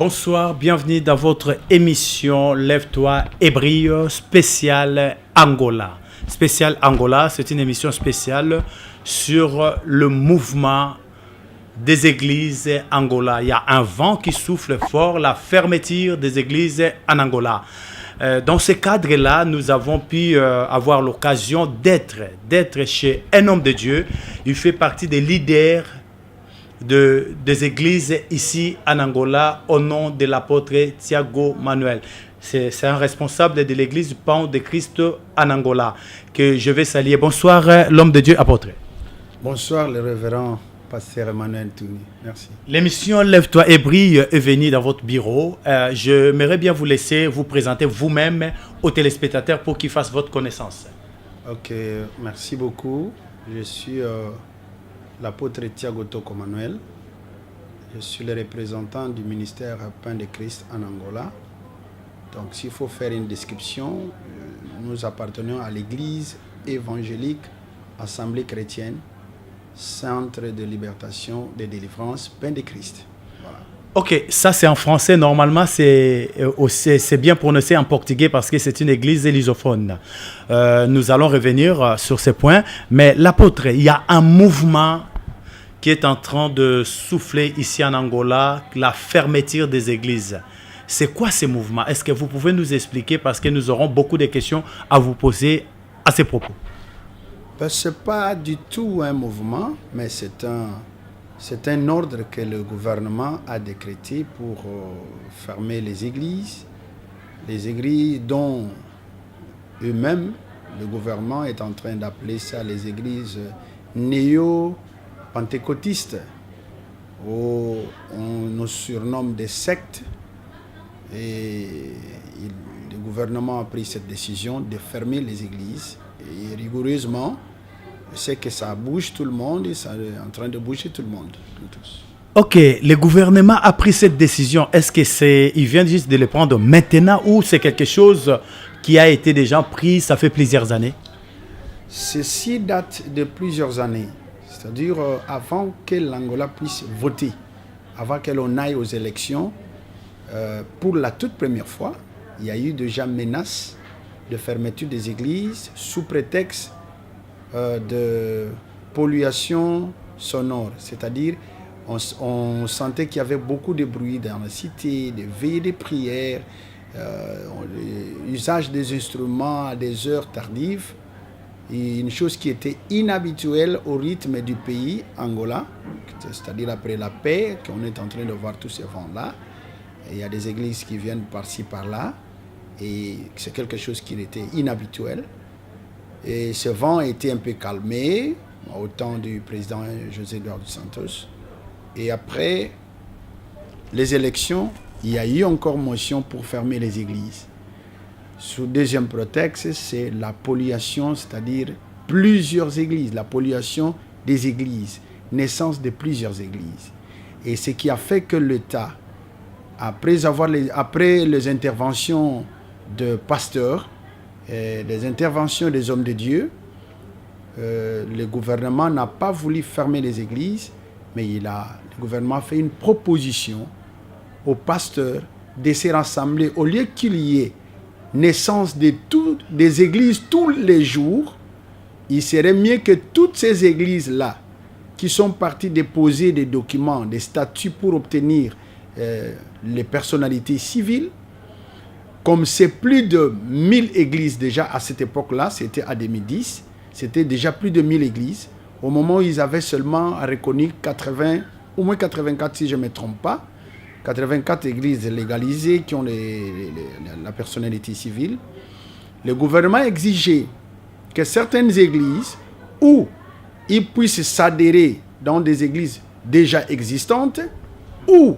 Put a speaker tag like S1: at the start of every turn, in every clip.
S1: Bonsoir, bienvenue dans votre émission Lève-toi et brille spéciale Angola. Spéciale Angola, c'est une émission spéciale sur le mouvement des églises Angola. Il y a un vent qui souffle fort, la fermeture des églises en Angola. Dans ce cadre-là, nous avons pu avoir l'occasion d'être chez un homme de Dieu. Il fait partie des leaders des églises ici en Angola au nom de l'apôtre Thiago Manuel. C'est un responsable de l'église Pan de Christ en Angola que je vais saluer. Bonsoir l'homme de Dieu apôtre.
S2: Bonsoir le révérend pasteur Emmanuel Touni. Merci.
S1: L'émission Lève-toi et brille est venue dans votre bureau. J'aimerais bien vous laisser vous présenter vous-même aux téléspectateurs pour qu'ils fassent votre connaissance.
S2: Ok, merci beaucoup. Je suis l'apôtre Thiago Toko Manuel. Je suis le représentant du ministère Pain de Christ en Angola. Donc, s'il faut faire une description, nous appartenons à l'église évangélique Assemblée chrétienne, Centre de libération de délivrance Pain de Christ. Voilà.
S1: Ok, ça c'est en français. Normalement, c'est bien prononcé en portugais parce que c'est une église lusophone. Nous allons revenir sur ces points. Mais l'apôtre, il y a un mouvement qui est en train de souffler ici en Angola, la fermeture des églises. C'est quoi ce mouvement? Est-ce que vous pouvez nous expliquer parce que nous aurons beaucoup de questions à vous poser à ces propos?
S2: Ce n'est pas du tout un mouvement, mais c'est un ordre que le gouvernement a décrété pour fermer les églises dont eux-mêmes, le gouvernement est en train d'appeler ça les églises néo-pentecôtistes, où on nous surnomme des sectes. Et le gouvernement a pris cette décision de fermer les églises. Et rigoureusement, je sais que ça bouge tout le monde et ça est en train de bouger tout le monde. Tous.
S1: Ok, le gouvernement a pris cette décision. Est-ce qu'il vient juste de le prendre maintenant ou c'est quelque chose qui a été déjà pris, ça fait plusieurs années?
S2: Ceci date de plusieurs années. C'est-à-dire avant que l'Angola puisse voter, avant que l'on aille aux élections, pour la toute première fois, il y a eu déjà menace de fermeture des églises sous prétexte de pollution sonore. C'est-à-dire, on sentait qu'il y avait beaucoup de bruit dans la cité, des veillées de prières, l'usage des instruments à des heures tardives. Et une chose qui était inhabituelle au rythme du pays, Angola, c'est-à-dire après la paix, qu'on est en train de voir tous ces vents-là. Il y a des églises qui viennent par-ci, par-là. Et c'est quelque chose qui était inhabituel. Et ce vent a été un peu calmé au temps du président José Eduardo dos Santos. Et après les élections, il y a eu encore motion pour fermer les églises. Sous deuxième prétexte, c'est la pollution, c'est-à-dire plusieurs églises, la pollution des églises, naissance de plusieurs églises. Et ce qui a fait que l'État, après les interventions de pasteurs, les interventions des hommes de Dieu, le gouvernement n'a pas voulu fermer les églises, mais le gouvernement a fait une proposition aux pasteurs de se rassembler. Au lieu qu'il y ait naissance des églises tous les jours, il serait mieux que toutes ces églises-là, qui sont parties déposer des documents, des statuts pour obtenir les personnalités civiles, comme c'est plus de 1000 églises déjà à cette époque-là, c'était à 2010, c'était déjà plus de 1000 églises, au moment où ils avaient seulement reconnu au moins 84 si je ne me trompe pas, 84 églises légalisées qui ont la personnalité civile. Le gouvernement exigeait que certaines églises, où ils puissent s'adhérer dans des églises déjà existantes, ou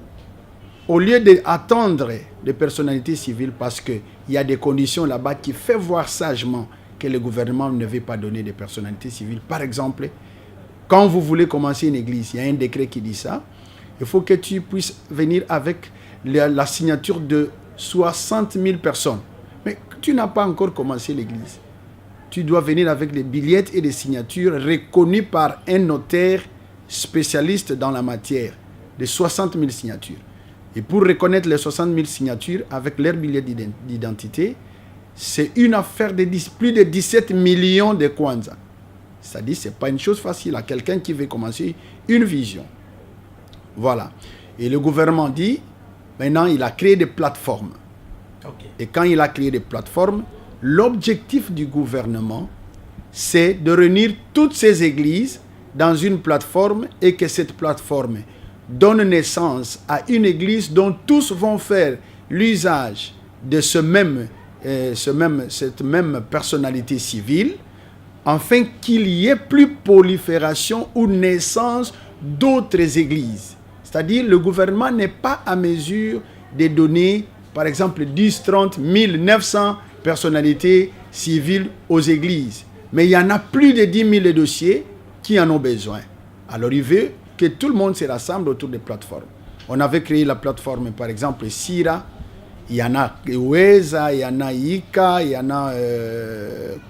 S2: au lieu d'attendre les personnalités civiles, parce qu'il y a des conditions là-bas qui font voir sagement que le gouvernement ne veut pas donner de personnalités civiles. Par exemple, quand vous voulez commencer une église, il y a un décret qui dit ça, il faut que tu puisses venir avec la signature de 60 000 personnes. Mais tu n'as pas encore commencé l'église. Tu dois venir avec des billets et des signatures reconnues par un notaire spécialiste dans la matière, de 60 000 signatures. Et pour reconnaître les 60 000 signatures avec leur billet d'identité, c'est une affaire de plus de 17 millions de kwanza. C'est-à-dire, ce n'est pas une chose facile à quelqu'un qui veut commencer une vision. Voilà. Et le gouvernement dit, maintenant, il a créé des plateformes.
S1: Okay.
S2: Et quand il a créé des plateformes, l'objectif du gouvernement, c'est de réunir toutes ces églises dans une plateforme et que cette plateforme donne naissance à une église dont tous vont faire l'usage de cette même personnalité civile, afin qu'il y ait plus prolifération ou naissance d'autres églises. C'est-à-dire, le gouvernement n'est pas à mesure de donner, par exemple, 10, 30, 1000, 900 personnalités civiles aux églises. Mais il y en a plus de 10 000 dossiers qui en ont besoin. Alors, il veut que tout le monde se rassemble autour des plateformes. On avait créé la plateforme, par exemple, Sira. Il y en a Ueza, il y en a Ika, il y en a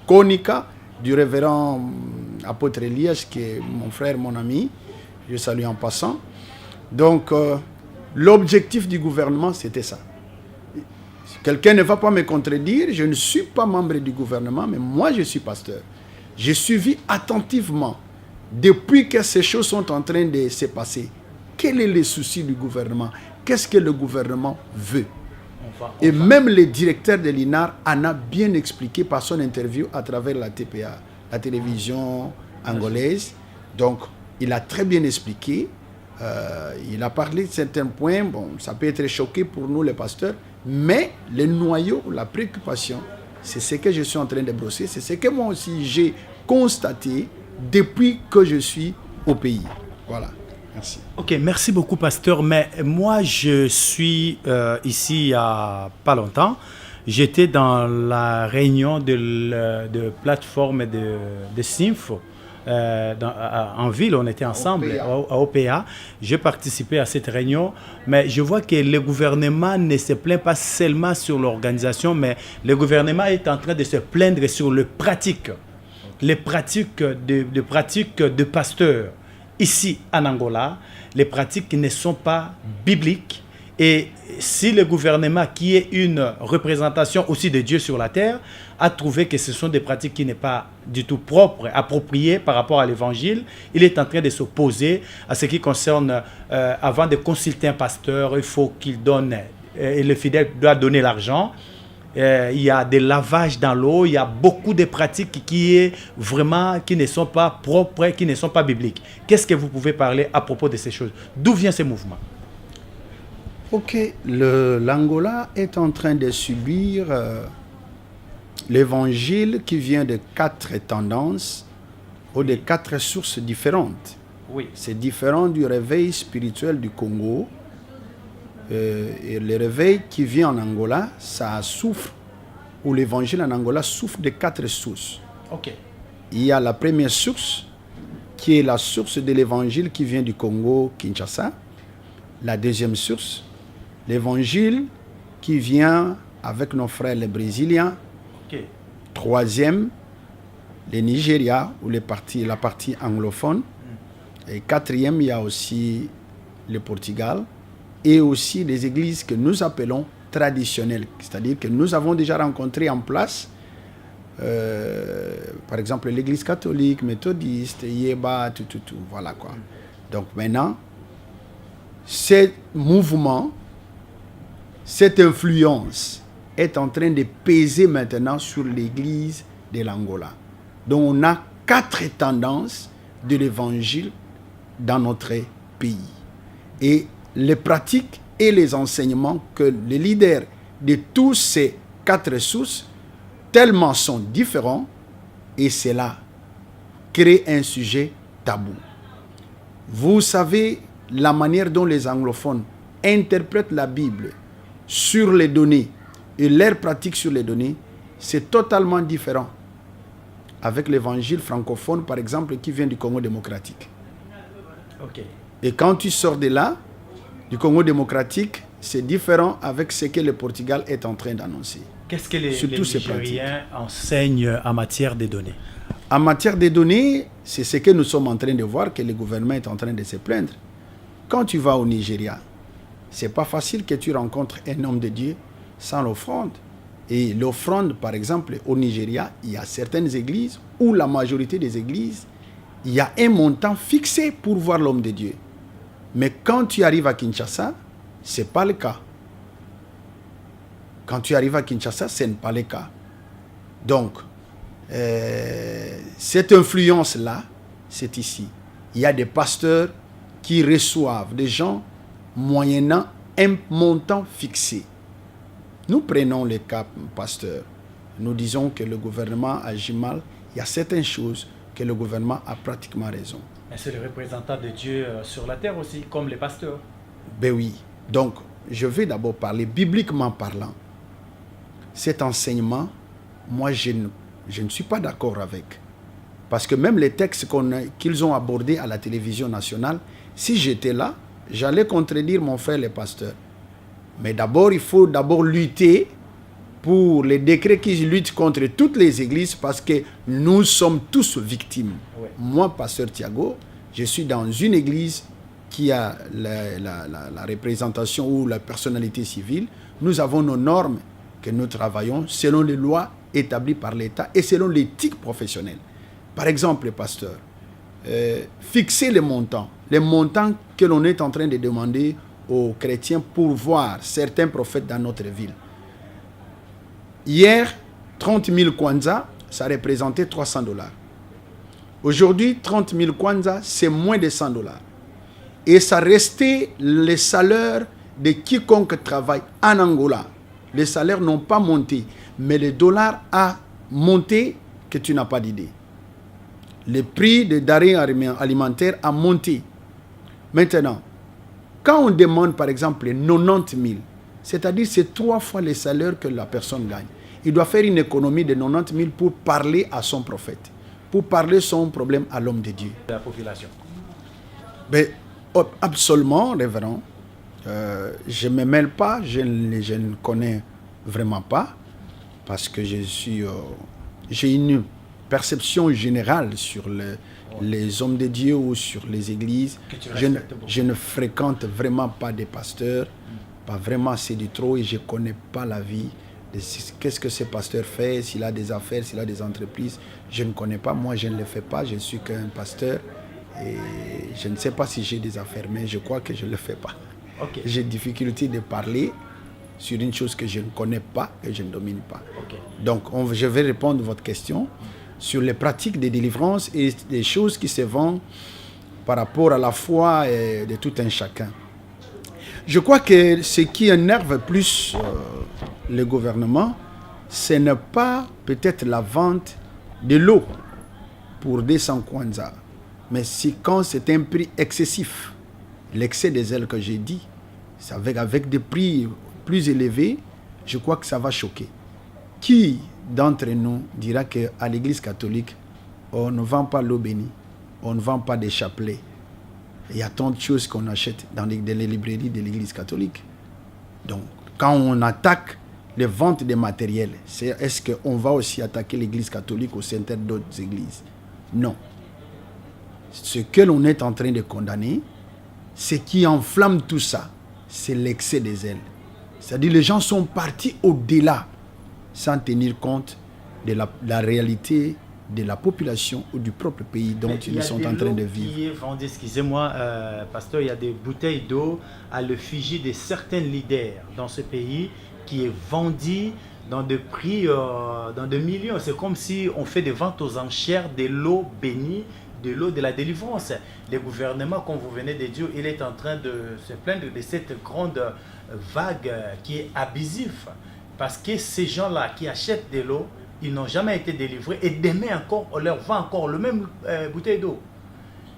S2: Konika, du révérend apôtre Elias, qui est mon frère, mon ami. Je salue en passant. Donc, l'objectif du gouvernement, c'était ça. Si quelqu'un ne va pas me contredire, je ne suis pas membre du gouvernement, mais moi, je suis pasteur. J'ai suivi attentivement, depuis que ces choses sont en train de se passer, quel est le souci du gouvernement? Qu'est-ce que le gouvernement veut? Et même le directeur de l'INAR en a bien expliqué par son interview à travers la TPA, la télévision angolaise. Donc, il a très bien expliqué. Il a parlé de certains points. Bon, ça peut être choqué pour nous, les pasteurs. Mais le noyau, la préoccupation, c'est ce que je suis en train de brosser. C'est ce que moi aussi j'ai constaté depuis que je suis au pays. Voilà. Merci.
S1: Ok, merci beaucoup, pasteur. Mais moi, je suis ici il n'y a pas longtemps. J'étais dans la réunion de plateforme de SINF en ville. On était ensemble à OPA. J'ai participé à cette réunion. Mais je vois que le gouvernement ne se plaint pas seulement sur l'organisation, mais le gouvernement est en train de se plaindre sur les pratiques de pasteurs. Ici, en Angola, les pratiques ne sont pas bibliques. Et si le gouvernement, qui est une représentation aussi de Dieu sur la terre, a trouvé que ce sont des pratiques qui ne sont pas du tout propres, appropriées par rapport à l'évangile, il est en train de s'opposer à ce qui concerne, avant de consulter un pasteur, il faut qu'il donne, et le fidèle doit donner l'argent. Il y a des lavages dans l'eau, il y a beaucoup de pratiques qui ne sont pas propres, qui ne sont pas bibliques. Qu'est-ce que vous pouvez parler à propos de ces choses? D'où vient ce mouvement?
S2: Ok, l'Angola est en train de subir l'évangile qui vient de 4 tendances ou de 4 sources différentes.
S1: Oui.
S2: C'est différent du réveil spirituel du Congo. Et le réveil qui vient en Angola, ça souffre, ou l'évangile en Angola souffre de 4 sources.
S1: Okay.
S2: Il y a la première source, qui est la source de l'évangile qui vient du Congo, Kinshasa. La deuxième source, l'évangile qui vient avec nos frères les Brésiliens.
S1: Okay.
S2: Troisième, le Nigeria, ou la partie anglophone. Et quatrième, il y a aussi le Portugal. Et aussi des églises que nous appelons traditionnelles, c'est-à-dire que nous avons déjà rencontré en place, par exemple l'église catholique, méthodiste, Yéba, tout, voilà quoi. Donc maintenant, ce mouvement, cette influence est en train de peser maintenant sur l'église de l'Angola. Donc on a 4 tendances de l'évangile dans notre pays. Et les pratiques et les enseignements que les leaders de tous ces 4 sources tellement sont différents, et cela crée un sujet tabou. Vous savez la manière dont les anglophones interprètent la Bible sur les données et leurs pratiques sur les données, c'est totalement différent avec l'évangile francophone, par exemple, qui vient du Congo démocratique.
S1: Okay.
S2: Et quand tu sors de là, du Congo démocratique, c'est différent avec ce que le Portugal est en train d'annoncer.
S1: Qu'est-ce que les Nigériens enseignent en matière de données?
S2: En matière de données, c'est ce que nous sommes en train de voir, que le gouvernement est en train de se plaindre. Quand tu vas au Nigeria, C'est pas facile que tu rencontres un homme de Dieu sans l'offrande. Et l'offrande, par exemple, au Nigeria, il y a certaines églises, ou la majorité des églises, il y a un montant fixé pour voir l'homme de Dieu. Mais quand tu arrives à Kinshasa, ce n'est pas le cas. Quand tu arrives à Kinshasa, ce n'est pas le cas. Donc, cette influence-là, c'est ici. Il y a des pasteurs qui reçoivent des gens moyennant un montant fixé. Nous prenons le cas pasteur. Nous disons que le gouvernement agit mal. Il y a certaines choses que le gouvernement a pratiquement raison.
S1: Mais c'est le représentant de Dieu sur la terre aussi, comme les pasteurs.
S2: Ben oui. Donc, je vais d'abord parler bibliquement parlant. Cet enseignement, moi, je ne suis pas d'accord avec. Parce que même les textes qu'ils ont abordés à la télévision nationale, si j'étais là, j'allais contredire mon frère le pasteur. Mais d'abord, il faut d'abord lutter pour les décrets qui luttent contre toutes les églises parce que nous sommes tous victimes. Ouais. Moi, pasteur Thiago, je suis dans une église qui a la représentation ou la personnalité civile. Nous avons nos normes que nous travaillons selon les lois établies par l'État et selon l'éthique professionnelle. Par exemple, pasteur, fixer les montants que l'on est en train de demander aux chrétiens pour voir certains prophètes dans notre ville. Hier, 30 000 kwanza, ça représentait $300. Aujourd'hui, 30 000 kwanza, c'est moins de $100. Et ça restait les salaires de quiconque travaille en Angola. Les salaires n'ont pas monté, mais le dollar a monté que tu n'as pas d'idée. Le prix des denrées alimentaires a monté. Maintenant, quand on demande par exemple 90 000, c'est-à-dire c'est 3 fois le salaire que la personne gagne, il doit faire une économie de 90 000 pour parler à son prophète, pour parler son problème à l'homme de Dieu.
S1: La population.
S2: Mais, absolument, révérend. Je ne me mêle pas, je ne connais vraiment pas, parce que j'ai une perception générale sur les hommes de Dieu ou sur les églises. Je ne fréquente vraiment pas des pasteurs, pas vraiment, c'est du trop, et je ne connais pas la vie. Qu'est-ce que ce pasteur fait, s'il a des affaires, s'il a des entreprises, je ne connais pas. Moi, je ne le fais pas, je ne suis qu'un pasteur, et je ne sais pas si j'ai des affaires, mais je crois que je ne le fais pas. Okay. J'ai difficulté de parler sur une chose que je ne connais pas, que je ne domine pas. Okay. Donc, je vais répondre à votre question sur les pratiques de délivrance et des choses qui se vendent par rapport à la foi de tout un chacun. Je crois que ce qui énerve plus le gouvernement, ce n'est pas peut-être la vente de l'eau pour 200 kwanza, mais quand c'est un prix excessif. L'excès des ailes que j'ai dit, avec des prix plus élevés, je crois que ça va choquer. Qui d'entre nous dira qu'à l'église catholique, on ne vend pas l'eau bénie, on ne vend pas des chapelets? Il y a tant de choses qu'on achète dans les librairies de l'église catholique. Donc, quand on attaque les ventes des matériels, est-ce qu'on va aussi attaquer l'église catholique au sein d'autres églises? Non. Ce que l'on est en train de condamner, ce qui enflamme tout ça, c'est l'excès des ailes. C'est-à-dire les gens sont partis au-delà sans tenir compte de la réalité de la population ou du propre pays dont ils sont en train de vivre.
S1: Excusez-moi, pasteur, il y a des bouteilles d'eau à l'effigie de certains leaders dans ce pays qui est vendu dans des prix, dans des millions. C'est comme si on fait des ventes aux enchères de l'eau bénie, de l'eau de la délivrance. Le gouvernement, comme vous venez de dire, il est en train de se plaindre de cette grande vague qui est abusive. Parce que ces gens-là qui achètent de l'eau, ils n'ont jamais été délivrés. Et demain encore, on leur vend encore le même bouteille d'eau.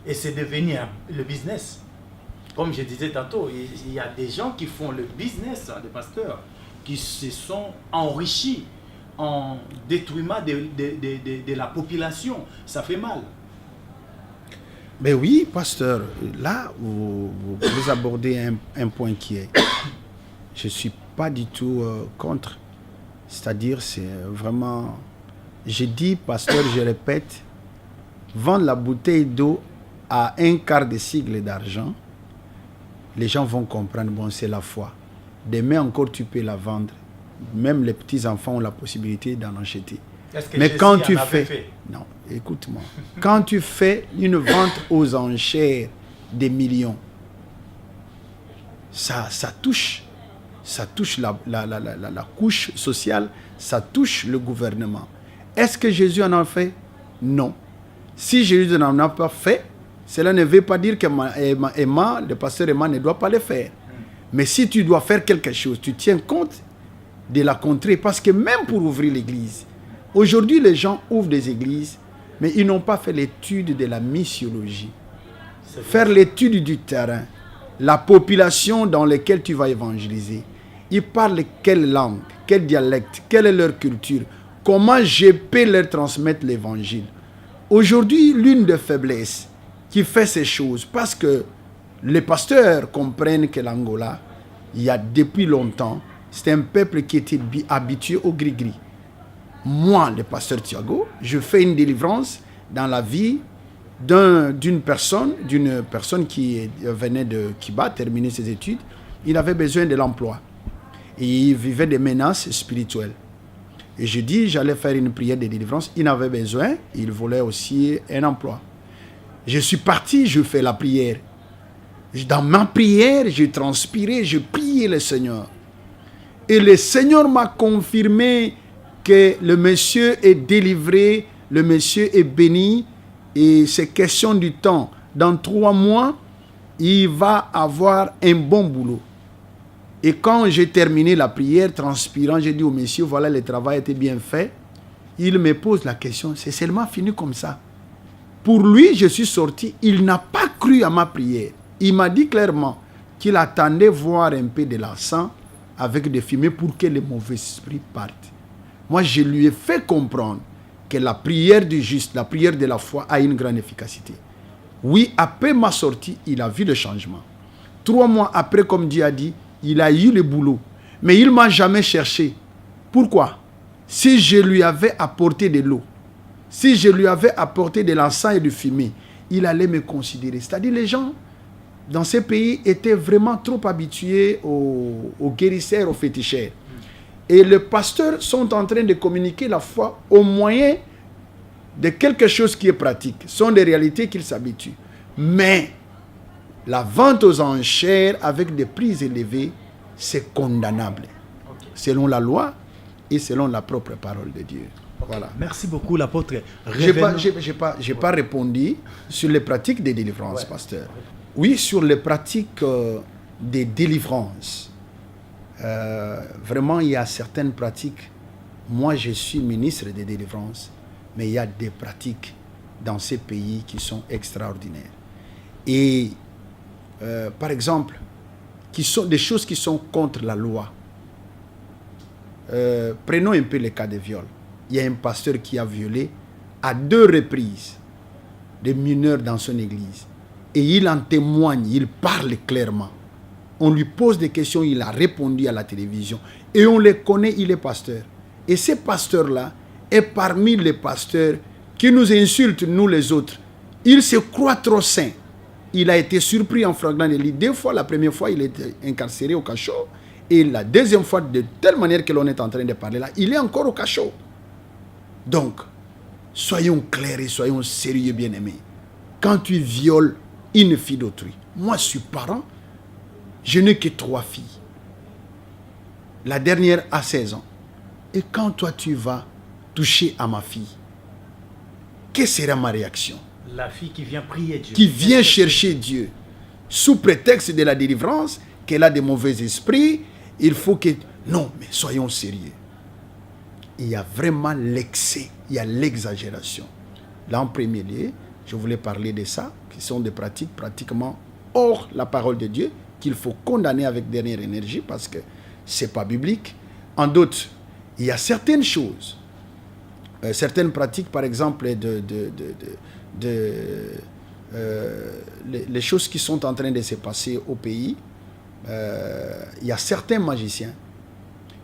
S1: Et c'est devenu le business. Comme je disais tantôt, il y a des gens qui font le business, des pasteurs, qui se sont enrichis en détruisant de la population. Ça fait mal.
S2: Mais oui, pasteur, là, vous abordez un point qui est... Je ne suis pas du tout contre. C'est-à-dire, c'est vraiment... Je dis, pasteur, je répète, vendre la bouteille d'eau à 1/4 de sigle d'argent, les gens vont comprendre, bon, c'est la foi. Demain encore, tu peux la vendre. Même les petits-enfants ont la possibilité d'en acheter. Mais
S1: Jésus
S2: quand tu
S1: en avait
S2: fais...
S1: fait?
S2: Non, écoute-moi. Quand tu fais une vente aux enchères des millions, ça touche la couche sociale, ça touche le gouvernement. Est-ce que Jésus en a fait? Non. Si Jésus n'en a pas fait, cela ne veut pas dire que le pasteur Emma ne doit pas le faire. Mais si tu dois faire quelque chose, tu tiens compte de la contrée. Parce que même pour ouvrir l'église, aujourd'hui les gens ouvrent des églises, mais ils n'ont pas fait l'étude de la missiologie. Faire l'étude du terrain, la population dans laquelle tu vas évangéliser. Ils parlent quelle langue, quel dialecte, quelle est leur culture, comment je peux leur transmettre l'évangile. Aujourd'hui, l'une des faiblesses qui fait ces choses, parce que les pasteurs comprennent que l'Angola, il y a depuis longtemps, c'est un peuple qui était habitué au gris-gris. Moi, le pasteur Thiago, je fais une délivrance dans la vie d'une personne qui venait de Kiba, terminer ses études. Il avait besoin de l'emploi. Et il vivait des menaces spirituelles. Et je dis, j'allais faire une prière de délivrance. Il en avait besoin. Il voulait aussi un emploi. Je suis parti, je fais la prière. Dans ma prière, j'ai transpiré, je priais le Seigneur. Et le Seigneur m'a confirmé que le monsieur est délivré, le monsieur est béni. Et c'est question du temps. Dans 3 mois, il va avoir un bon boulot. Et quand j'ai terminé la prière, transpirant, j'ai dit au monsieur, voilà, le travail était bien fait. Il me pose la question, c'est seulement fini comme ça. Pour lui, je suis sorti, il n'a pas cru à ma prière. Il m'a dit clairement qu'il attendait voir un peu de l'encens avec des fumées pour que les mauvais esprits partent. Moi, je lui ai fait comprendre que la prière du juste, la prière de la foi a une grande efficacité. Oui, après ma sortie, il a vu le changement. 3 mois après, comme Dieu a dit, il a eu le boulot. Mais il ne m'a jamais cherché. Pourquoi? Si je lui avais apporté de l'eau, si je lui avais apporté de l'encens et du fumée, il allait me considérer. C'est-à-dire les gens dans ces pays étaient vraiment trop habitués aux guérisseurs, aux féticheurs. Et les pasteurs sont en train de communiquer la foi au moyen de quelque chose qui est pratique. Ce sont des réalités qu'ils s'habituent. Mais la vente aux enchères avec des prix élevés, c'est condamnable. Okay. Selon la loi et selon la propre parole de Dieu. Okay. Voilà.
S1: Merci beaucoup, l'apôtre.
S2: Je n'ai pas répondu sur les pratiques des délivrances, pasteur. Oui, sur les pratiques des délivrances. Vraiment, il y a certaines pratiques. Moi, je suis ministre des délivrances, mais il y a des pratiques dans ces pays qui sont extraordinaires. Et par exemple, qui sont des choses qui sont contre la loi. Prenons un peu le cas de viol. Il y a un pasteur qui a violé à 2 reprises des mineurs dans son église. Et il en témoigne, il parle clairement. On lui pose des questions, il a répondu à la télévision. Et on le connaît, il est pasteur. Et ce pasteur-là est parmi les pasteurs qui nous insultent, nous les autres. Il se croit trop saint. Il a été surpris en flagrant délit 2 fois. La première fois, il était incarcéré au cachot. Et la deuxième fois, de telle manière que l'on est en train de parler là, il est encore au cachot. Donc, soyons clairs et soyons sérieux, bien-aimés. Quand tu violes une fille d'autrui, moi je suis parent, je n'ai que 3 filles. La dernière a 16 ans. Et quand toi tu vas toucher à ma fille, quelle sera ma réaction?
S1: La fille qui vient prier Dieu.
S2: Qui vient chercher Dieu. Sous prétexte de la délivrance, qu'elle a des mauvais esprits, il faut que... Non, mais soyons sérieux. Il y a vraiment l'excès, il y a l'exagération. Là, en premier lieu, je voulais parler de ça, qui sont des pratiques pratiquement hors la parole de Dieu, qu'il faut condamner avec dernière énergie parce que ce n'est pas biblique. En d'autres, il y a certaines choses, certaines pratiques, par exemple, les choses qui sont en train de se passer au pays. Il y a certains magiciens,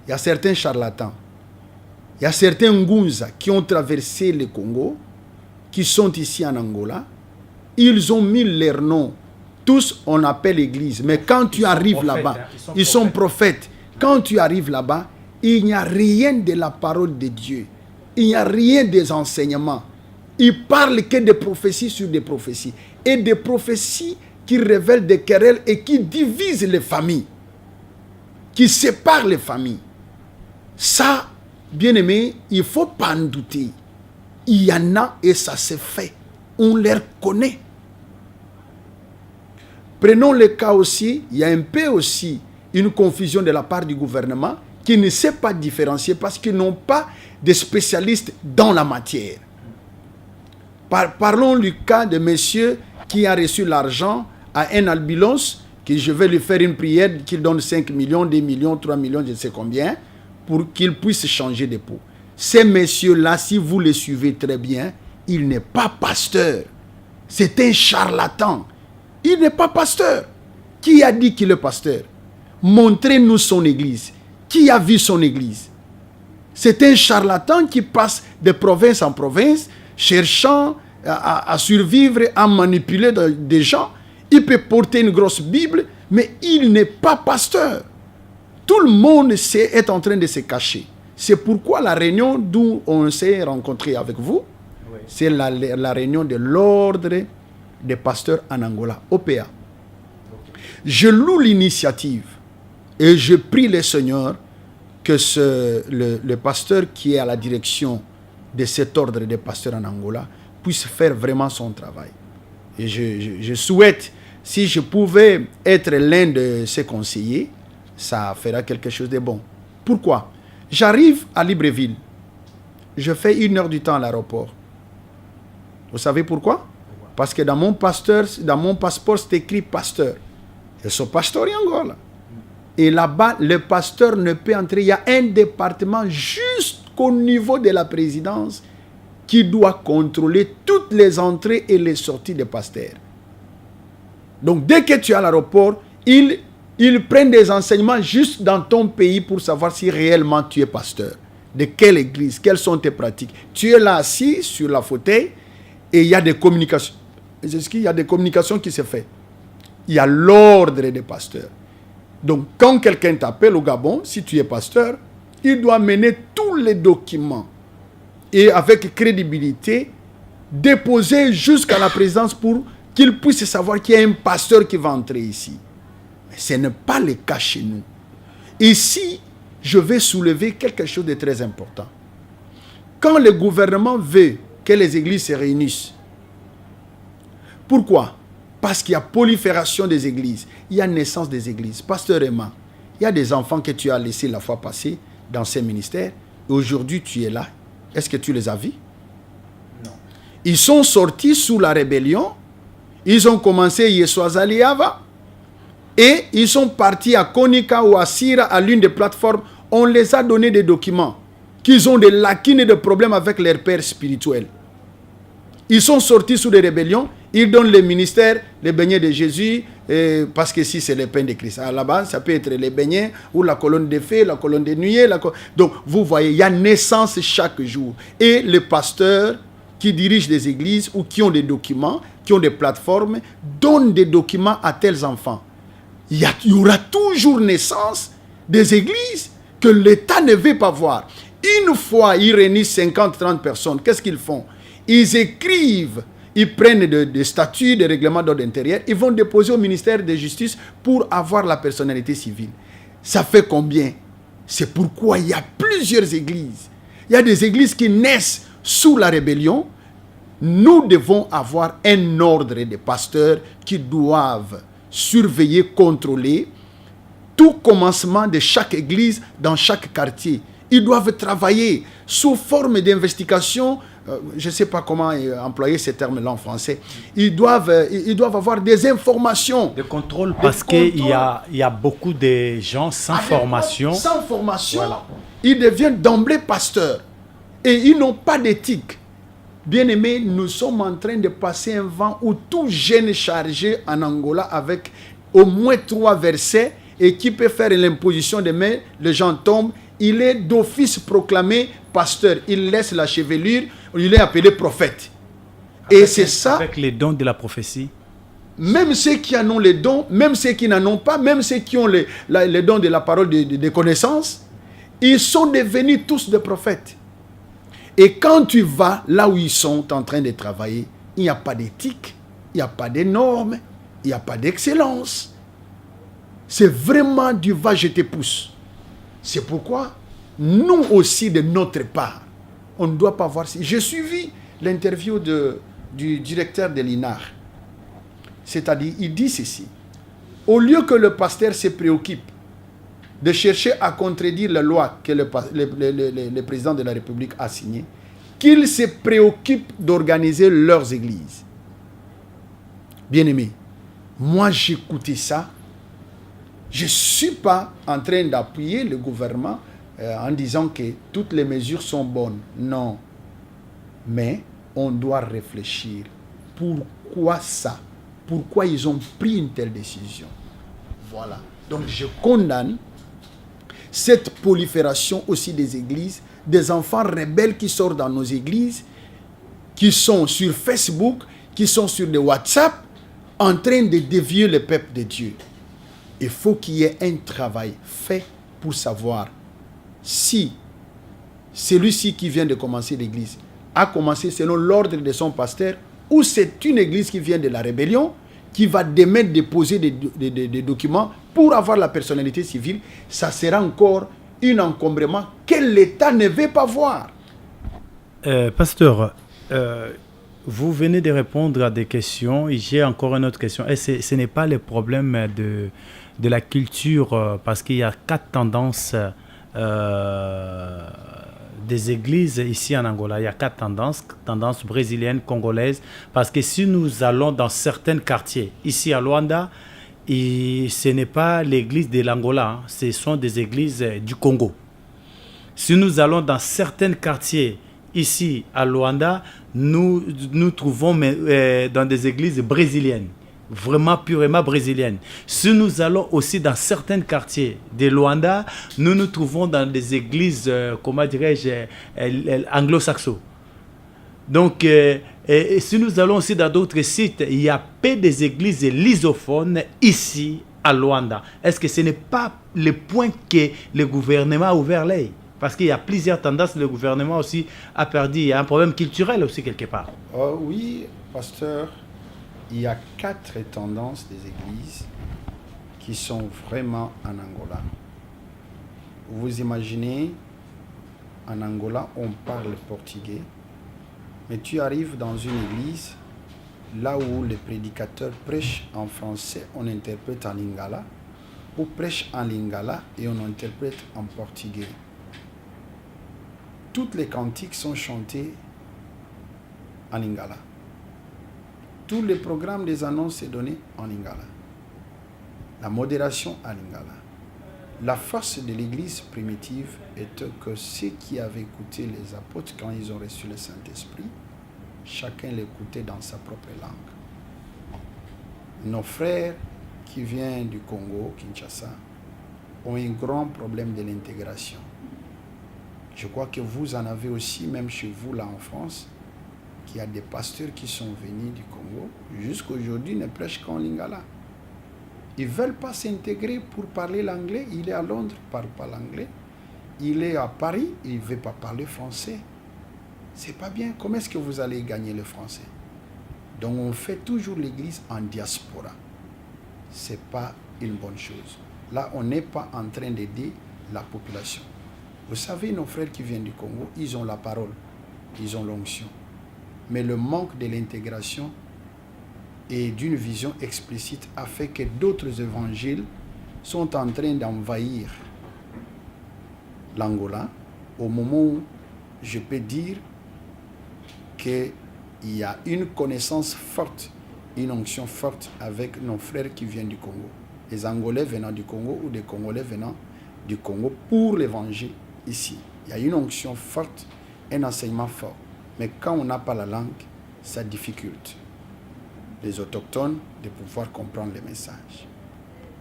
S2: il y a certains charlatans, il y a certains Ngunza qui ont traversé le Congo, qui sont ici en Angola. Ils ont mis leur nom tous on appelle l'église. Mais quand tu arrives là-bas, ils sont prophètes. Quand tu arrives là-bas, il n'y a rien de la parole de Dieu. Il n'y a rien des enseignements. Ils parlent que des prophéties sur des prophéties. Et des prophéties qui révèlent des querelles et qui divisent les familles. Qui séparent les familles. Ça, bien aimé, il ne faut pas en douter. Il y en a et ça se fait. On les connaît. Prenons le cas aussi, il y a un peu aussi une confusion de la part du gouvernement qui ne sait pas différencier parce qu'ils n'ont pas de spécialistes dans la matière. Parlons du cas de monsieur qui a reçu l'argent à un albinos, que je vais lui faire une prière qu'il donne 5 millions, 2 millions, 3 millions, je ne sais combien, pour qu'il puisse changer de peau. Ces messieurs-là, si vous les suivez très bien, il n'est pas pasteur. C'est un charlatan. Il n'est pas pasteur. Qui a dit qu'il est pasteur? Montrez-nous son église. Qui a vu son église? C'est un charlatan qui passe de province en province, cherchant à survivre, à manipuler des gens. Il peut porter une grosse Bible, mais il n'est pas pasteur. Tout le monde est en train de se cacher. C'est pourquoi la réunion d'où on s'est rencontré avec vous, oui, c'est la réunion de l'ordre des pasteurs en Angola, OPA. Okay. Je loue l'initiative et je prie le Seigneur que le pasteur qui est à la direction de cet ordre des pasteurs en Angola puisse faire vraiment son travail. Et je souhaite, si je pouvais être l'un de ses conseillers, ça fera quelque chose de bon. Pourquoi? J'arrive à Libreville. Je fais 1 heure du temps à l'aéroport. Vous savez pourquoi? Parce que dans mon passeport, c'est écrit pasteur. Je suis pasteur en Angola. Et là-bas, le pasteur ne peut entrer. Il y a un département jusqu'au niveau de la présidence qui doit contrôler toutes les entrées et les sorties des pasteurs. Donc, dès que tu es à l'aéroport, ils prennent des enseignements juste dans ton pays pour savoir si réellement tu es pasteur. De quelle église, quelles sont tes pratiques. Tu es là assis sur la fauteuil et il y a des communications. Est-ce qu'il y a des communications qui se font? Il y a l'ordre des pasteurs. Donc, quand quelqu'un t'appelle au Gabon, si tu es pasteur, il doit mener tous les documents et avec crédibilité, déposer jusqu'à la présidence pour qu'il puisse savoir qu'il y a un pasteur qui va entrer ici. Mais ce n'est pas le cas chez nous. Ici, je vais soulever quelque chose de très important. Quand le gouvernement veut que les églises se réunissent, pourquoi? Parce qu'il y a prolifération des églises, il y a naissance des églises. Pasteur Emma, il y a des enfants que tu as laissés la fois passée dans ces ministères, et aujourd'hui tu es là. Est-ce que tu les as vus? Non. Ils sont sortis sous la rébellion, ils ont commencé Yeswazaliava, et ils sont partis à Konika ou à Sira, à l'une des plateformes. On les a donné des documents, qu'ils ont des lacunes et des problèmes avec leur père spirituel. Ils sont sortis sous des rébellions. Ils donnent les ministères, les beignets de Jésus, parce que si c'est le pain de Christ. Là-bas, ça peut être les beignets ou la colonne de feu, la colonne de nuée. Donc, vous voyez, il y a naissance chaque jour. Et les pasteurs qui dirigent des églises ou qui ont des documents, qui ont des plateformes, donnent des documents à tels enfants. Il y aura toujours naissance des églises que l'État ne veut pas voir. Une fois, ils réunissent 50-30 personnes. Qu'est-ce qu'ils font? Ils écrivent. Ils prennent des statuts, des règlements d'ordre intérieur. Ils vont déposer au ministère de Justice pour avoir la personnalité civile. Ça fait combien? C'est pourquoi il y a plusieurs églises. Il y a des églises qui naissent sous la rébellion. Nous devons avoir un ordre de pasteurs qui doivent surveiller, contrôler tout commencement de chaque église dans chaque quartier. Ils doivent travailler sous forme d'investigation. Je ne sais pas comment employer ces termes-là en français. Ils doivent avoir des informations.
S1: De contrôle, parce qu'il y a beaucoup de gens sans formation.
S2: Sans formation, voilà. Ils deviennent d'emblée pasteurs. Et ils n'ont pas d'éthique. Bien-aimés, nous sommes en train de passer un vent où tout jeune chargé en Angola avec au moins 3 versets et qui peut faire l'imposition des mains, les gens tombent. Il est d'office proclamé pasteur. Il laisse la chevelure, il est appelé prophète. Et c'est ça.
S1: Avec les dons de la prophétie.
S2: même ceux qui en ont les dons, même ceux qui n'en ont pas, même ceux qui ont les dons de la parole, des connaissances, ils sont devenus tous des prophètes. Et quand tu vas là où ils sont en train de travailler, il n'y a pas d'éthique, il n'y a pas de normes, il n'y a pas d'excellence. C'est vraiment du va, je te pousse. C'est pourquoi nous aussi, de notre part, on ne doit pas voir... J'ai suivi l'interview du directeur de l'INAR. C'est-à-dire, il dit ceci. Au lieu que le pasteur se préoccupe de chercher à contredire la loi que le président de la République a signée, qu'ils se préoccupent d'organiser leurs églises. Bien-aimés, moi j'écoutais ça. Je ne suis pas en train d'appuyer le gouvernement en disant que toutes les mesures sont bonnes. Non. Mais on doit réfléchir. Pourquoi ça? Pourquoi ils ont pris une telle décision? Voilà. Donc je condamne cette prolifération aussi des églises, des enfants rebelles qui sortent dans nos églises, qui sont sur Facebook, qui sont sur des WhatsApp, en train de dévier le peuple de Dieu. Il faut qu'il y ait un travail fait pour savoir si celui-ci qui vient de commencer l'église a commencé selon l'ordre de son pasteur, ou c'est une église qui vient de la rébellion, qui va demain déposer des documents pour avoir la personnalité civile. Ça sera encore un encombrement que l'État ne veut pas voir.
S1: Pasteur, vous venez de répondre à des questions. J'ai encore une autre question. Et ce n'est pas le problème de la culture, parce qu'il y a 4 tendances des églises ici en Angola. Il y a 4 tendances brésiliennes, congolaises, parce que si nous allons dans certains quartiers, ici à Luanda, ce n'est pas l'église de l'Angola, ce sont des églises du Congo. Si nous allons dans certains quartiers, ici à Luanda, nous trouvons dans des églises brésiliennes, vraiment purement brésiliennes. Si nous allons aussi dans certains quartiers de Luanda, nous nous trouvons dans des églises, comment dirais-je, anglo-saxons. Donc, et si nous allons aussi dans d'autres sites, il y a peu des églises lysophones ici à Luanda. Est-ce que ce n'est pas le point que le gouvernement a ouvert l'œil? Parce qu'il y a plusieurs tendances, le gouvernement aussi a perdu. Il y a un problème culturel aussi quelque part.
S2: Oui, pasteur, il y a 4 tendances des églises qui sont vraiment en Angola. Vous imaginez, en Angola, on parle portugais, mais tu arrives dans une église, là où les prédicateurs prêchent en français, on interprète en lingala, ou prêchent en lingala et on interprète en portugais. Toutes les cantiques sont chantés en lingala. Tous les programmes des annonces sont donnés en lingala. La modération en lingala. La force de l'église primitive est que ceux qui avaient écouté les apôtres quand ils ont reçu le Saint-Esprit, chacun l'écoutait dans sa propre langue. Nos frères qui viennent du Congo, Kinshasa, ont un grand problème de l'intégration. Je crois que vous en avez aussi, même chez vous là en France, qu'il y a des pasteurs qui sont venus du Congo, jusqu'aujourd'hui ne prêchent qu'en lingala. Ils ne veulent pas s'intégrer pour parler l'anglais. Il est à Londres, il ne parle pas l'anglais. Il est à Paris, il ne veut pas parler français. C'est pas bien. Comment est-ce que vous allez gagner le français? Donc on fait toujours l'église en diaspora. Ce n'est pas une bonne chose. Là, on n'est pas en train d'aider la population. Vous savez, nos frères qui viennent du Congo, ils ont la parole, ils ont l'onction. Mais le manque de l'intégration et d'une vision explicite a fait que d'autres évangiles sont en train d'envahir l'Angola, au moment où je peux dire qu'il y a une connaissance forte, une onction forte avec nos frères qui viennent du Congo. Les Angolais venant du Congo ou des Congolais venant du Congo pour l'évangile ici. Il y a une onction forte, un enseignement fort. Mais quand on n'a pas la langue, ça difficulte les autochtones de pouvoir comprendre les messages.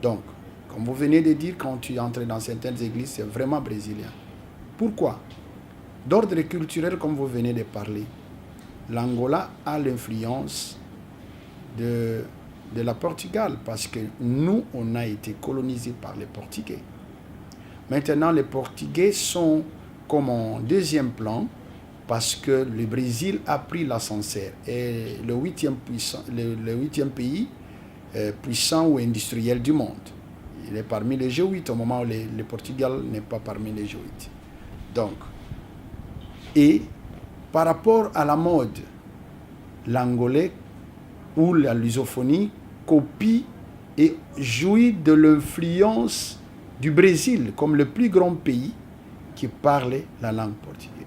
S2: Donc, comme vous venez de dire, quand tu entres dans certaines églises, c'est vraiment brésilien. Pourquoi? D'ordre culturel, comme vous venez de parler, l'Angola a l'influence de de la Portugal, parce que nous, on a été colonisés par les Portugais. Maintenant, les Portugais sont comme en deuxième plan, parce que le Brésil a pris l'ascenseur. Et le huitième pays puissant ou industriel du monde. Il est parmi les G8 au moment où le Portugal n'est pas parmi les G8. Donc, et par rapport à la mode, l'angolais ou la lusophonie copie et jouit de l'influence du Brésil comme le plus grand pays qui parle la langue portugaise.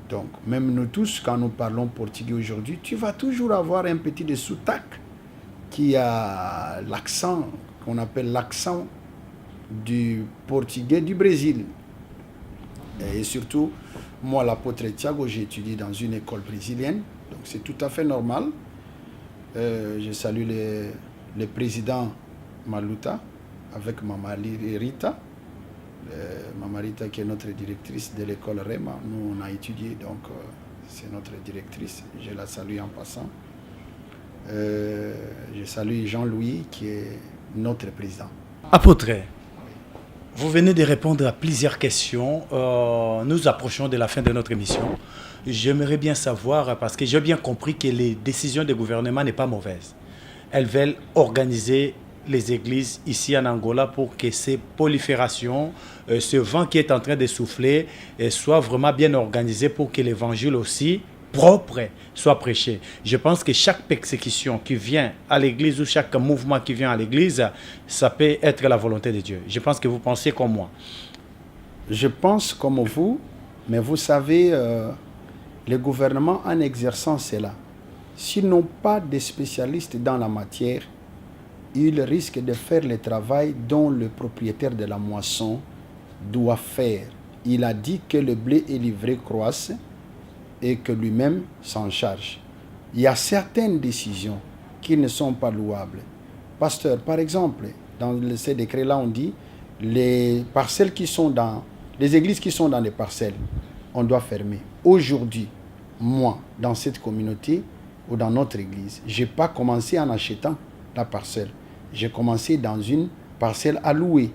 S2: Donc, même nous tous, quand nous parlons portugais aujourd'hui, tu vas toujours avoir un petit de soutac qui a l'accent, qu'on appelle l'accent du portugais du Brésil. Et surtout, moi, l'apôtre Tiago, j'ai étudié dans une école brésilienne, donc c'est tout à fait normal. Je salue le président Maluta avec Mama Rita. Mama Rita qui est notre directrice de l'école REMA. Nous, on a étudié, donc c'est notre directrice. Je la salue en passant. Je salue Jean-Louis qui est notre président.
S1: Apôtre, vous venez de répondre à plusieurs questions. Nous approchons de la fin de notre émission. J'aimerais bien savoir, parce que j'ai bien compris que les décisions du gouvernement n'est pas mauvaises. Elles veulent organiser les églises ici en Angola pour que ces proliférations, ce vent qui est en train de souffler, soit vraiment bien organisé pour que l'évangile aussi propre soit prêché. Je pense que chaque persécution qui vient à l'église ou chaque mouvement qui vient à l'église, ça peut être la volonté de Dieu. Je pense que vous pensez comme moi.
S2: Je pense comme vous, mais vous savez, le gouvernement en exerçant cela, s'ils n'ont pas de spécialistes dans la matière, ils risquent de faire le travail dont le propriétaire de la moisson doit faire. Il a dit que le blé et l'ivraie croissent et que lui-même s'en charge. Il y a certaines décisions qui ne sont pas louables. Pasteur, par exemple, dans ces décrets-là, on dit les parcelles qui sont dans les églises qui sont dans les parcelles, on doit fermer. Aujourd'hui, moi, dans cette communauté ou dans notre église, je n'ai pas commencé en achetant la parcelle. J'ai commencé dans une parcelle à louer.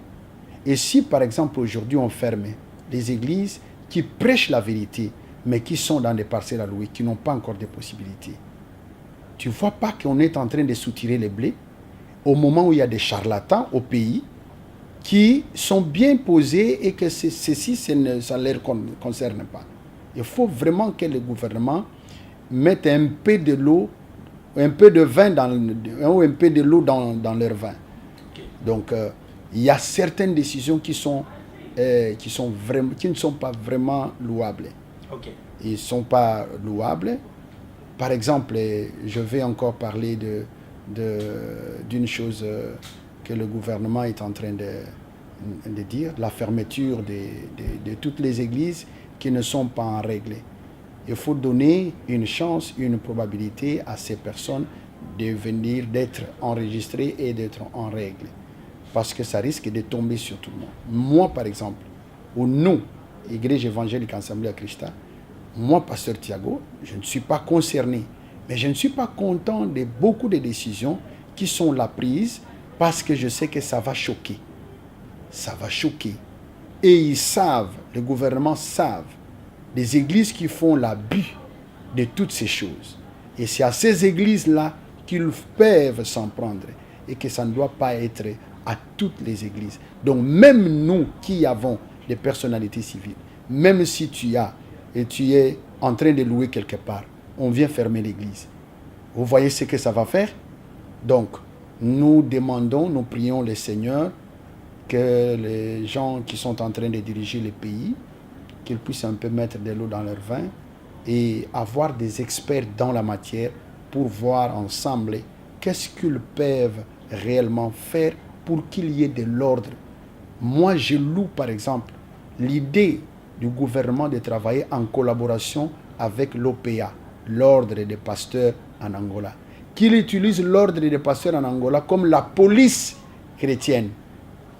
S2: Et si, par exemple, aujourd'hui, on ferme les églises qui prêchent la vérité, mais qui sont dans des parcelles à louer, qui n'ont pas encore de possibilités, tu ne vois pas qu'on est en train de soutirer les blés au moment où il y a des charlatans au pays qui sont bien posés et que ceci, ça ne les concerne pas. Il faut vraiment que le gouvernement mette un peu de l'eau, un peu de vin ou un peu de l'eau dans leur vin. Donc, il y a certaines décisions qui ne sont pas vraiment louables. Ils ne sont pas louables. Par exemple, je vais encore parler d'une chose que le gouvernement est en train de dire, la fermeture de toutes les églises qui ne sont pas en règle. Il faut donner une chance, une probabilité à ces personnes de venir, d'être enregistrées et d'être en règle. Parce que ça risque de tomber sur tout le monde. Moi, par exemple, ou nous, Église évangélique Assemblée à Christa, moi, pasteur Tiago, je ne suis pas concerné. Mais je ne suis pas content de beaucoup de décisions qui sont là prises parce que je sais que ça va choquer. Ça va choquer. Et ils savent, le gouvernement savent, des églises qui font l'abus de toutes ces choses. Et c'est à ces églises-là qu'ils peuvent s'en prendre. Et que ça ne doit pas être à toutes les églises. Donc même nous qui avons des personnalités civiles, même si tu es en train de louer quelque part, on vient fermer l'église. Vous voyez ce que ça va faire? Donc, nous demandons, nous prions le Seigneur que les gens qui sont en train de diriger le pays, qu'ils puissent un peu mettre de l'eau dans leur vin et avoir des experts dans la matière pour voir ensemble qu'est-ce qu'ils peuvent réellement faire pour qu'il y ait de l'ordre. Moi, je loue, par exemple, l'idée du gouvernement de travailler en collaboration avec l'OPA, l'ordre des pasteurs en Angola. Qu'il utilise l'ordre des pasteurs en Angola comme la police chrétienne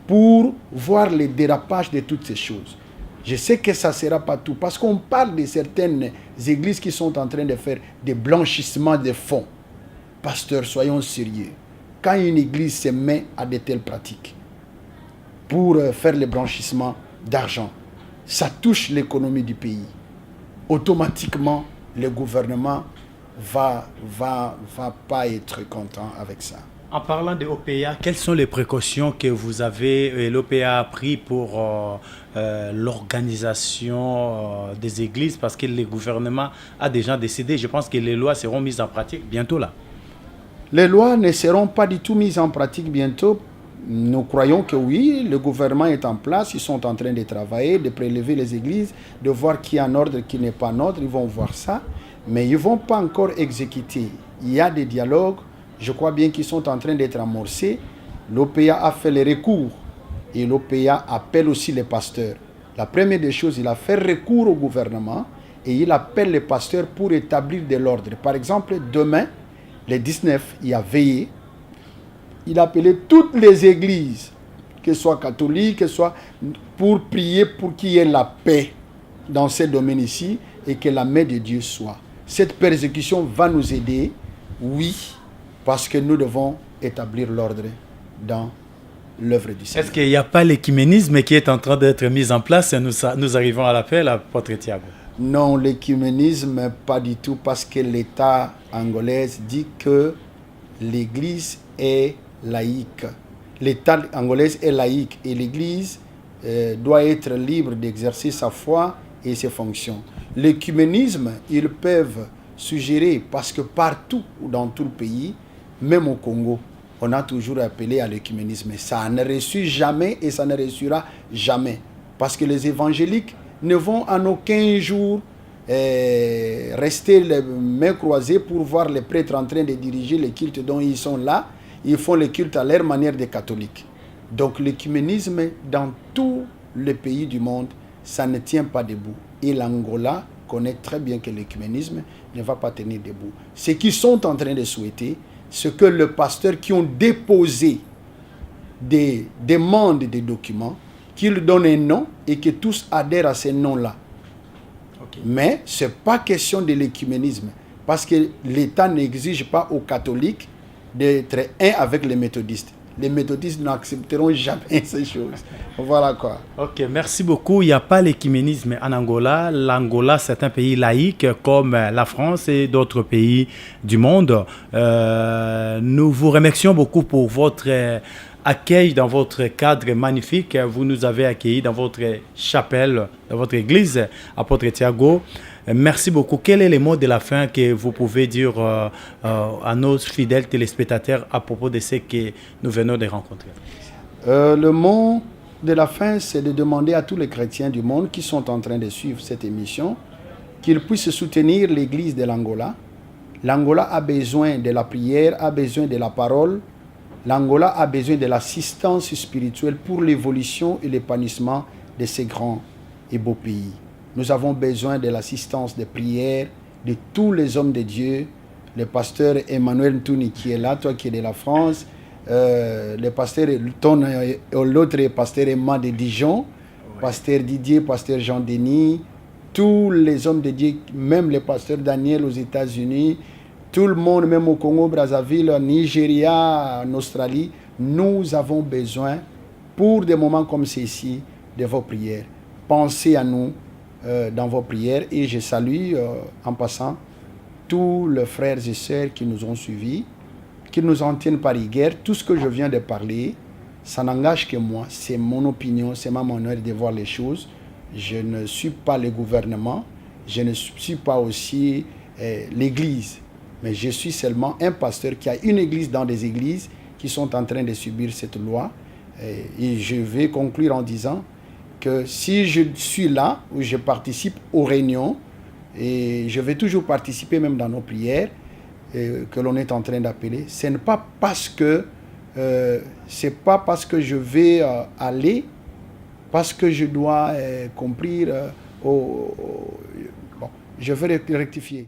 S2: pour voir les dérapages de toutes ces choses. Je sais que ça ne sera pas tout, parce qu'on parle de certaines églises qui sont en train de faire des blanchissements de fonds pasteurs, soyons sérieux. Quand une église se met à de telles pratiques pour faire le blanchissement d'argent, ça touche l'économie du pays. Automatiquement, le gouvernement va pas être content avec ça.
S1: En parlant de l'OPA, quelles sont les précautions que vous avez, l'OPA a pris pour l'organisation des églises? Parce que le gouvernement a déjà décidé, je pense que les lois seront mises en pratique bientôt là.
S2: Les lois ne seront pas du tout mises en pratique bientôt. Nous croyons que oui, le gouvernement est en place, ils sont en train de travailler, de prélever les églises, de voir qui est en ordre, qui n'est pas en ordre, ils vont voir ça, mais ils ne vont pas encore exécuter. Il y a des dialogues, je crois bien qu'ils sont en train d'être amorcés. L'OPA a fait les recours et l'OPA appelle aussi les pasteurs. La première des choses, il a fait recours au gouvernement et il appelle les pasteurs pour établir de l'ordre. Par exemple, demain, le 19, il a veillé. Il a appelé toutes les églises, que ce soit catholiques, que ce soit pour prier pour qu'il y ait la paix dans ces domaines ici et que la main de Dieu soit. Cette persécution va nous aider, oui, parce que nous devons établir l'ordre dans l'œuvre du Seigneur.
S1: Est-ce qu'il n'y a pas l'écuménisme qui est en train d'être mis en place? Nous arrivons à l'appel, apôtre Thiago.
S2: Non, l'écuménisme, pas du tout, parce que l'État angolais dit que l'Église est laïque. L'État angolais est laïque et l'Église doit être libre d'exercer sa foi et ses fonctions. L'écuménisme, ils peuvent suggérer, parce que partout dans tout le pays, même au Congo, on a toujours appelé à l'écuménisme. Ça ne reçut jamais et ça ne reçura jamais. Parce que les évangéliques ne vont en aucun jour rester les mains croisées pour voir les prêtres en train de diriger les cultes dont ils sont là. Ils font le culte à leur manière des catholiques. Donc l'écuménisme, dans tous les pays du monde, ça ne tient pas debout. Et l'Angola connaît très bien que l'écuménisme ne va pas tenir debout. Ce qu'ils sont en train de souhaiter, c'est que les pasteurs qui ont déposé des demandes de documents, qu'ils donnent un nom et que tous adhèrent à ces noms-là. Okay. Mais ce n'est pas question de l'écuménisme, parce que l'État n'exige pas aux catholiques d'être un avec les méthodistes. Les méthodistes n'accepteront jamais ces choses. Voilà quoi.
S1: Ok, merci beaucoup. Il n'y a pas l'écuménisme en Angola. L'Angola, c'est un pays laïque comme la France et d'autres pays du monde. Nous vous remercions beaucoup pour votre accueil dans votre cadre magnifique. Vous nous avez accueillis dans votre chapelle, dans votre église, apôtre Thiago. Merci beaucoup. Quel est le mot de la fin que vous pouvez dire à nos fidèles téléspectateurs à propos de ce que nous venons de rencontrer?
S2: Le mot de la fin, c'est de demander à tous les chrétiens du monde qui sont en train de suivre cette émission qu'ils puissent soutenir l'église de l'Angola. L'Angola a besoin de la prière, a besoin de la parole. L'Angola a besoin de l'assistance spirituelle pour l'évolution et l'épanouissement de ces grands et beaux pays. Nous avons besoin de l'assistance de prière de tous les hommes de Dieu. Le pasteur Emmanuel Ntouni qui est là, toi qui es de la France, le pasteur, l'autre pasteur Emma de Dijon, oui. Pasteur Didier, pasteur Jean-Denis, tous les hommes de Dieu, même le pasteur Daniel aux États-Unis, tout le monde, même au Congo, Brazzaville, en Nigeria, en Australie, nous avons besoin, pour des moments comme ceci, de vos prières. Pensez à nous dans vos prières et je salue en passant tous les frères et sœurs qui nous ont suivis, qui nous en tiennent par rigueur. Tout ce que je viens de parler, ça n'engage que moi, c'est mon opinion, c'est ma manière de voir les choses. Je ne suis pas le gouvernement, je ne suis pas aussi l'église, mais je suis seulement un pasteur qui a une église dans des églises qui sont en train de subir cette loi. Et je vais conclure en disant que si je suis là, où je participe aux réunions, et je vais toujours participer même dans nos prières que l'on est en train d'appeler, ce n'est pas parce que je vais aller, parce que je dois cumplir bon, je vais rectifier.